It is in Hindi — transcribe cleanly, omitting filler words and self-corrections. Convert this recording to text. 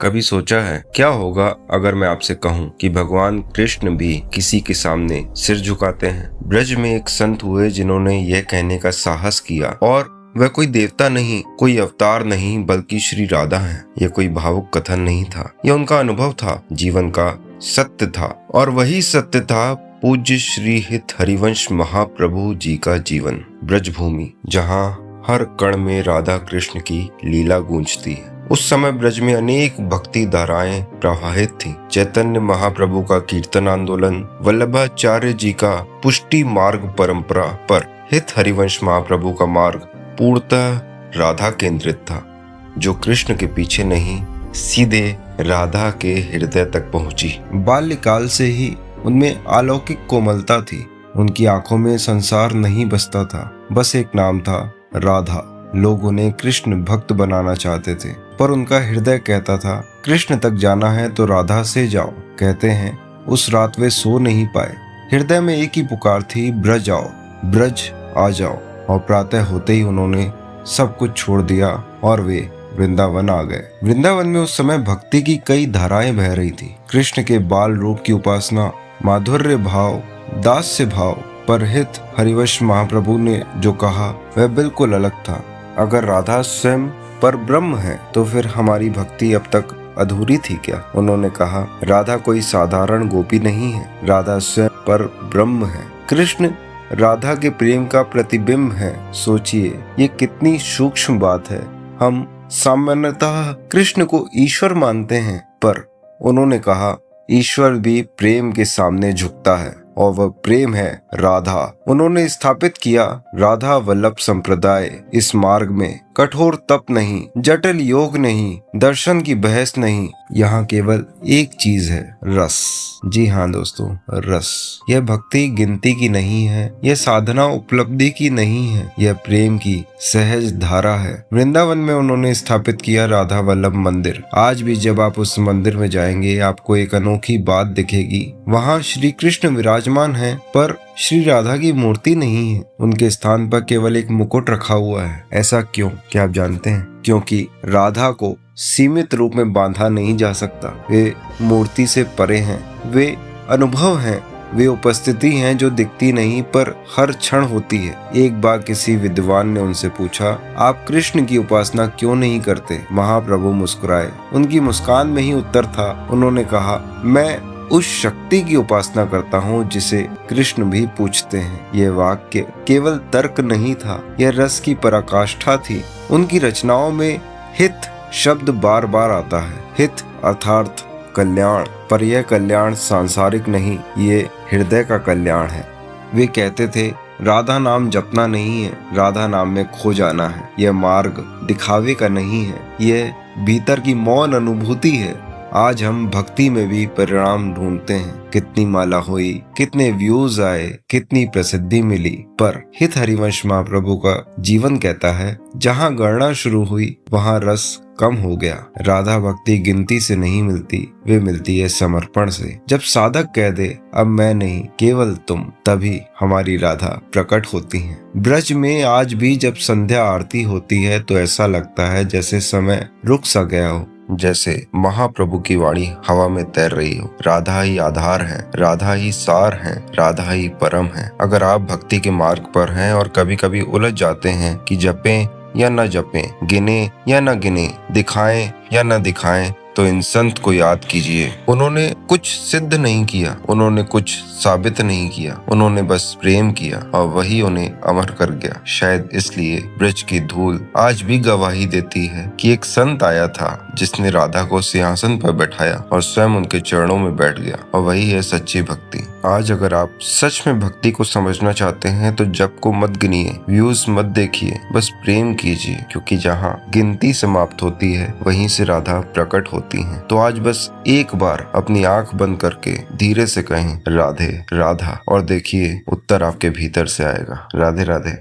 कभी सोचा है क्या होगा अगर मैं आपसे कहूं कि भगवान कृष्ण भी किसी के सामने सिर झुकाते हैं। ब्रज में एक संत हुए जिन्होंने यह कहने का साहस किया, और वह कोई देवता नहीं, कोई अवतार नहीं, बल्कि श्री राधा हैं। यह कोई भावुक कथन नहीं था, यह उनका अनुभव था, जीवन का सत्य था। और वही सत्य था पूज्य श्री हित हरिवंश महाप्रभु जी का जीवन। ब्रजभूमि जहाँ हर कण में राधा कृष्ण की लीला गूंजती है। उस समय ब्रज में अनेक भक्ति धाराएं प्रवाहित थीं। चैतन्य महाप्रभु का कीर्तन आंदोलन, वल्लभाचार्य जी का पुष्टि मार्ग परंपरा पर हित हरिवंश महाप्रभु का मार्ग पूर्णतः राधा केंद्रित था, जो कृष्ण के पीछे नहीं, सीधे राधा के हृदय तक पहुंची। बाल्यकाल से ही उनमें अलौकिक कोमलता थी। उनकी आंखों में संसार नहीं बसता था, बस एक नाम था, राधा। लोग उन्हें कृष्ण भक्त बनाना चाहते थे, पर उनका हृदय कहता था, कृष्ण तक जाना है तो राधा से जाओ। कहते हैं उस रात वे सो नहीं पाए। हृदय में एक ही पुकार थी, ब्रज आओ, ब्रज आ जाओ। और प्रातः होते ही उन्होंने सब कुछ छोड़ दिया और वे वृंदावन आ गए। वृंदावन में उस समय भक्ति की कई धाराएं बह रही थी। कृष्ण के बाल रूप की उपासना, माधुर्य भाव, दास्य भाव। पर हित हरिवंश महाप्रभु ने जो कहा वह बिल्कुल अलग था। अगर राधा स्वयं पर ब्रह्म है तो फिर हमारी भक्ति अब तक अधूरी थी क्या? उन्होंने कहा, राधा कोई साधारण गोपी नहीं है, राधा स्वयं पर ब्रह्म है। कृष्ण राधा के प्रेम का प्रतिबिंब है। सोचिए ये कितनी सूक्ष्म बात है। हम सामान्यतः कृष्ण को ईश्वर मानते हैं, पर उन्होंने कहा ईश्वर भी प्रेम के सामने झुकता है, और वह प्रेम है राधा। उन्होंने स्थापित किया राधा वल्लभ संप्रदाय। इस मार्ग में कठोर तप नहीं, जटिल योग नहीं, दर्शन की बहस नहीं, यहाँ केवल एक चीज है, रस। जी हाँ दोस्तों, रस। यह भक्ति गिनती की नहीं है, यह साधना उपलब्धि की नहीं है, यह प्रेम की सहज धारा है। वृंदावन में उन्होंने स्थापित किया राधा वल्लभ मंदिर। आज भी जब आप उस मंदिर में जाएंगे आपको एक अनोखी बात दिखेगी। वहाँ श्री कृष्ण विराजमान है, पर श्री राधा की मूर्ति नहीं है। उनके स्थान पर केवल एक मुकुट रखा हुआ है। ऐसा क्यों? क्या आप जानते हैं? क्योंकि राधा को सीमित रूप में बांधा नहीं जा सकता। वे मूर्ति से परे हैं, वे अनुभव हैं, वे उपस्थिति हैं जो दिखती नहीं पर हर क्षण होती है। एक बार किसी विद्वान ने उनसे पूछा, आप कृष्ण की उपासना क्यों नहीं करते? महाप्रभु मुस्कुराए। उनकी मुस्कान में ही उत्तर था। उन्होंने कहा, मैं उस शक्ति की उपासना करता हूँ जिसे कृष्ण भी पूछते हैं। यह वाक्य केवल तर्क नहीं था, यह रस की पराकाष्ठा थी। उनकी रचनाओं में हित शब्द बार बार आता है। हित अर्थात कल्याण, पर यह कल्याण सांसारिक नहीं, ये हृदय का कल्याण है। वे कहते थे, राधा नाम जपना नहीं है, राधा नाम में खो जाना है। यह मार्ग दिखावे का नहीं है, यह भीतर की मौन अनुभूति है। आज हम भक्ति में भी परिणाम ढूंढते हैं। कितनी माला हुई, कितने व्यूज आए, कितनी प्रसिद्धि मिली, पर हित हरिवंश महाप्रभु का जीवन कहता है, जहाँ गणना शुरू हुई वहाँ रस कम हो गया। राधा भक्ति गिनती से नहीं मिलती, वे मिलती है समर्पण से। जब साधक कह दे, अब मैं नहीं केवल तुम, तभी हमारी राधा प्रकट होती है। ब्रज में आज भी जब संध्या आरती होती है तो ऐसा लगता है जैसे समय रुक सा गया हो, जैसे महाप्रभु की वाणी हवा में तैर रही हो। राधा ही आधार है, राधा ही सार है, राधा ही परम है। अगर आप भक्ति के मार्ग पर हैं और कभी कभी उलझ जाते हैं कि जपें या न जपें, गिने या न गिने, दिखाएं या न दिखाएं, तो इन संत को याद कीजिए। उन्होंने कुछ सिद्ध नहीं किया, उन्होंने कुछ साबित नहीं किया, उन्होंने बस प्रेम किया और वही उन्हें अमर कर गया। शायद इसलिए ब्रज की धूल आज भी गवाही देती है कि एक संत आया था जिसने राधा को सिंहासन पर बैठाया और स्वयं उनके चरणों में बैठ गया, और वही है सच्ची भक्ति। आज अगर आप सच में भक्ति को समझना चाहते हैं तो जप को मत गिनिए, व्यूज मत देखिए, बस प्रेम कीजिए, क्योंकि जहाँ गिनती समाप्त होती है वहीं से राधा प्रकट होती है। तो आज बस एक बार अपनी आंख बंद करके धीरे से कहें, राधे राधा, और देखिए उत्तर आपके भीतर से आएगा। राधे राधे।